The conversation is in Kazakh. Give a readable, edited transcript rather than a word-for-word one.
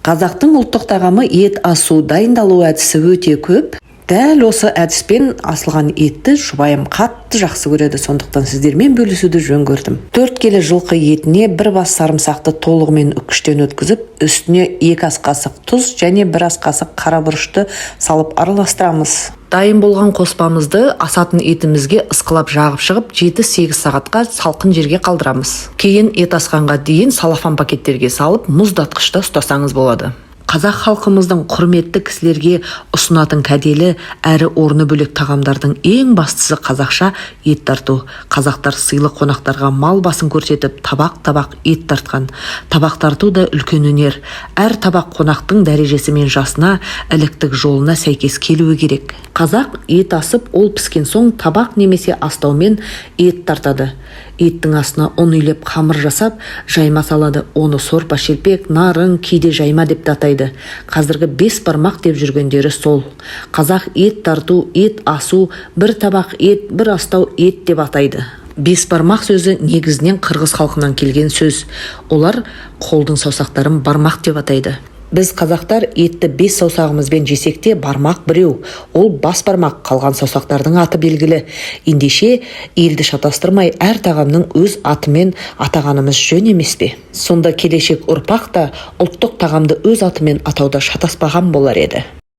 Қазақтың ұлттық тағамы ет асу дайындалу әдісі өте көп. Дәл осы әдіспен асылған етті жұбайым қатты жақсы көреді, сондықтан сіздермен бөлісуді жөн көрдім. 4 келі жылқы етіне 1 бас сарымсақты толығымен үккіштен өткізіп, үстіне 2 ас қасық тұз және 1 ас қасық қара бұрышты салып араластырамыз. Дайын болған қоспамызды асатын етімізге ысқылап жағып шығып 7-8 сағатқа салқын жерге қалдырамыз. Кейін ет асқанға дейін салафан пакеттерге салып мұздатқышта ұстасаңыз болады. Қазақ халқымыздың құрметті кісілерге ұсынатын кәделі әрі орны бөлек тағамдардың ең бастысы қазақша ет тарту. Қазақтар сыйлы қонақтарға мал басын көрсетіп, табақ-табақ ет тартқан. Табақ тарту да үлкен өнер. Әр табақ қонақтың дәрежесі мен жасына, іліктік жолына сәйкес келуі керек. Қазақ ет асып, ол піскен соң табақ немесе астаумен ет тартады. Еттің астына ұн үйлеп қамыр жасап, жайма салады. Оны сорпа, шелпек, нарын, кейде жайма деп атайды. Қазіргі 5 бармақ деп жүргендері сол. Қазақ ет тарту, ет асу, 1 табақ ет, 1 астау ет деп атайды. 5 бармақ сөзі негізінен қырғыз халқынан келген сөз. Олар қолдың саусақтарын бармақ деп атайды. Біз қазақтар етті 5 саусағымызбен жесек те бармақ біреу, ол бас бармақ, қалған саусақтардың аты белгілі. Ендеше елді шатастырмай әр тағамның өз атымен атағанымыз жөн емес пе? Сонда келешек ұрпақ та ұлттық тағамды өз атымен атауда шатаспаған болар еді.